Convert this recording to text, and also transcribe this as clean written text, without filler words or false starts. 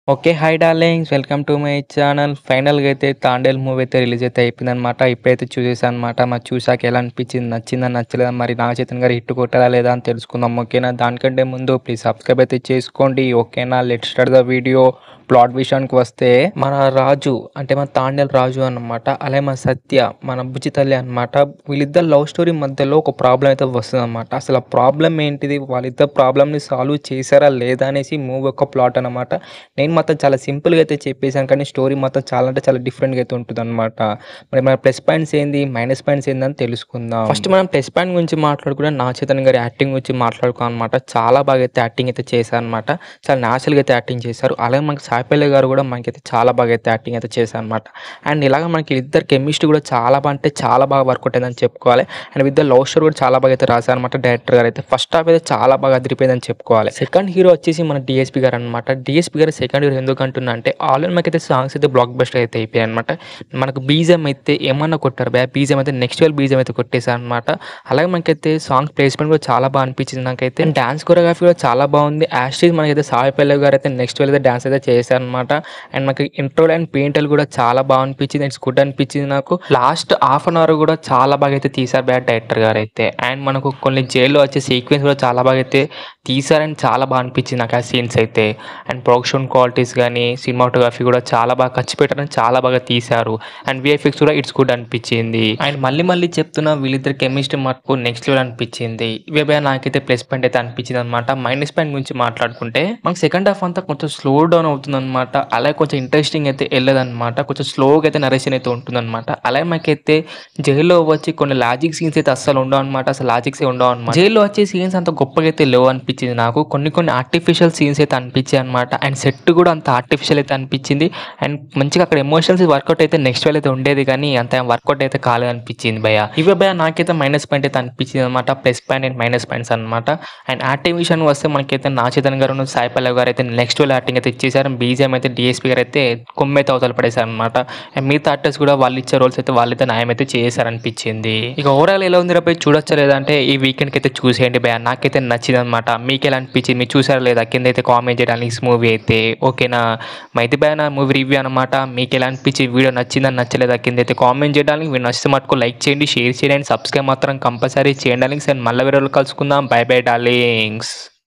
Okay. Hi darlings. Welcome to my channel. ఫైనల్‌గా అయితే 'Thandel' movie అయితే రిలీజ్ అయితే అయిపోయిందనమాట. ఇప్పుడైతే చూసేసాననమాట. మరి చూసాక ఎలా అనిపించింది? నచ్చిందా? నచ్చలేదా? మరి నాగ చైతన్య గారు హిట్ కొట్టారా లేదా అని తెలుసుకుందాం. ఓకేనా? దానికంటే ముందు ప్లీజ్ సబ్స్క్రైబ్ అయితే చేసుకోండి. ఓకేనా? Let's start the video. Plot విషయానికి వస్తే మన రాజు అంటే మన 'తాండేల్' రాజు అన్నమాట. అలాగే మన సత్య మన బుజ్జి తల్లి అనమాట. వీళ్ళిద్దరు లవ్ స్టోరీ మధ్యలో ఒక ప్రాబ్లమ్ అయితే వస్తుందన్నమాట. అసలు ఆ ప్రాబ్లమ్ ఏంటిది? వాళ్ళిద్దరు ప్రాబ్లమ్‌ని సాల్వ్ చేశారా లేదా అనేసి మూవీ యొక్క ప్లాట్ అనమాట. నేను మాత్రం చాలా సింపుల్‌గా అయితే చెప్పేసాను. కానీ స్టోరీ మాత్రం చాలా అంటే చాలా డిఫరెంట్‌గా అయితే ఉంటదనమాట. మరి మన ప్లస్ పాయింట్స్ ఏంది? మైనస్ పాయింట్స్ ఏందని తెలుసుకుందాం. ఫస్ట్ మనం ప్లస్ పాయింట్ గురించి మాట్లాడుకుంటే నాగ చైతన్య గారి యాక్టింగ్ గురించి మాట్లాడుకోవాలనమాట. చాలా బాగా అయితే యాక్టింగ్ అయితే చేశారనమాట. చాలా న్యాచురల్‌గా అయితే యాక్టింగ్ చేశారు. అలాగే మనకి సాయి పల్లవి గారు కూడా మనకైతే చాలా బాగా అయితే యాక్టింగ్ అయితే చేశారనమాట. అండ్ ఇలాగ మనకి ఇద్దరు కెమిస్ట్రీ కూడా చాలా అంటే చాలా బాగా వర్కౌట్ అయిందని చెప్పుకోవాలి. అండ్ వీళ్ళిద్దరు లవ్ స్టోరీ కూడా చాలా బాగా అయితే రాశారనమాట డైరెక్టర్ గారు అయితే. ఫస్ట్ హాఫ్ అయితే చాలా బాగా అదిరిపోయిందని చెప్పుకోవాలి. సెకండ్ హీరో వచ్చేసి మన డీఎస్పీ గారు అనమాట. డీఎస్పీ గారు సెకండ్ హీరో ఎందుకు అంటున్నా అంటే ఆల్రెడీ మనకైతే సాంగ్స్ అయితే బ్లాక్ బస్టర్ అయితే అయిపోయాయి అనమాట. మనకు బీజిఎం అయితే ఏమన్నా కొట్టారు బీజిఎం అయితే నెక్స్ట్ లెవెల్ బీజిఎం అయితే కొట్టేశారు అనమాట. అలాగే మనకైతే సాంగ్ ప్లేస్మెంట్ కూడా చాలా బాగా అనిపించింది నాకైతే. అండ్ డాన్స్ కొరియోగ్రఫీ కూడా చాలా బాగుంది. యాస్టీజ్ మనకైతే సాయి పల్లవి గారు అయితే నెక్స్ట్ లెవెల్ అయితే డాన్స్ అయితే చేశారనమాట. అండ్ మనకి ఇంట్రో అండ్ పెయింటల్ కూడా చాలా బాగా అనిపించింది. ఇట్స్ గుడ్ అనిపించింది నాకు. లాస్ట్ హాఫ్ అన్ అవర్ కూడా చాలా బాగా అయితే తీశారు డైరెక్టర్ గారు అయితే. అండ్ మనకు కొన్ని జైల్లో వచ్చే సీక్వెన్స్ కూడా చాలా బాగా అయితే తీశారని చాలా బాగా అనిపించింది నాకు ఆ సీన్స్ అయితే. అండ్ ప్రొడక్షన్ క్వాలిటీస్ కానీ సినిమాటోగ్రఫీ కూడా చాలా బాగా ఖర్చు పెట్టారని చాలా బాగా తీశారు. అండ్ విఎఫ్ఎక్స్ కూడా ఇట్స్ గుడ్ అనిపించింది. అండ్ మళ్ళీ చెప్తున్నా వీళ్ళిద్దరు కెమిస్ట్రీ మటుకు నెక్స్ట్ లెవెల్ అనిపించింది. ఇవే నాకైతే ప్లస్ పాయింట్ అయితే అనిపించింది అనమాట. మైనస్ పాయింట్ గురించి మాట్లాడుకుంటే మనకి సెకండ్ హాఫ్ అంతా కొంచెం స్లో డౌన్ అవుతుంది అనమాట. అలాగే కొంచెం ఇంట్రెస్టింగ్ అయితే వెళ్ళదన్నమాట. కొంచెం స్లోగా అయితే నరేషన్ అయితే ఉంటుందన్నమాట. అలాగే మనకైతే జైల్లో వచ్చి కొన్ని లాజిక్ సీన్స్ అయితే అస్సలు ఉండవు అనమాట. అసలు లాజిక్స్ ఉండవు అనమాట. జైల్లో వచ్చే సీన్స్ అంత గొప్పగా అయితే లేవు అనిపించింది నాకు. కొన్ని ఆర్టిఫిషియల్ సీన్స్ అయితే అనిపించాయి అనమాట. అండ్ సెట్ కూడా అంత ఆర్టిఫిషియల్ అయితే అనిపించింది. అండ్ మంచిగా అక్కడ ఎమోషన్స్ వర్కౌట్ అయితే నెక్స్ట్ లెవెల్ అయితే ఉండేది కానీ అంత వర్కౌట్ అయితే కాలేదు అనిపించింది భయ్య. ఇవే భయ్య నాకైతే మైనస్ పాయింట్ అయితే అనిపించింది అనమాట. Plus point and minus points అనమాట. అండ్ యాక్టింగ్ విషయానికి వస్తే మనకైతే నాగ చైతన్య గారు సాయి పల్లవి గారు అయితే నెక్స్ట్ లెవెల్ యాక్టింగ్ అయితే ఇచ్చేసారు. బీజిఎం అయితే డిఎస్పీ గారు అయితే కొమ్మైతే అవతల పడేశారు అనమాట. అండ్ మిగతా యాక్టర్స్ కూడా వాళ్ళు ఇచ్చే రోల్స్ అయితే వాళ్ళైతే న్యాయం అయితే చేశారనిపించింది. ఇక ఓవరాల్ ఎలా ఉంది రేపు చూడొచ్చా లేదా అంటే ఈ వీకెండ్కి అయితే చూసేయండి భయ్య. నాకైతే నచ్చింది అనమాట. మీకు ఎలా అనిపించింది? మీరు చూసారా లేదా కింద అయితే కామెంట్ చేయడానికి మూవీ అయితే ఓకేనా. మైతే భయ్య నా మూవీ రివ్యూ అనమాట. మీకు ఎలా అనిపించింది? వీడియో నచ్చిందని నచ్చలేదా కింద అయితే కామెంట్ చేయడానికి. మీరు నచ్చితే మటుకు లైక్ చేయండి, షేర్ చేయండి, సబ్స్క్రైబ్ మాత్రం కంపల్సరీ చేయండి. అండ్ మళ్ళీ వీడియోలో కలుసుకుందాం. By by darlings.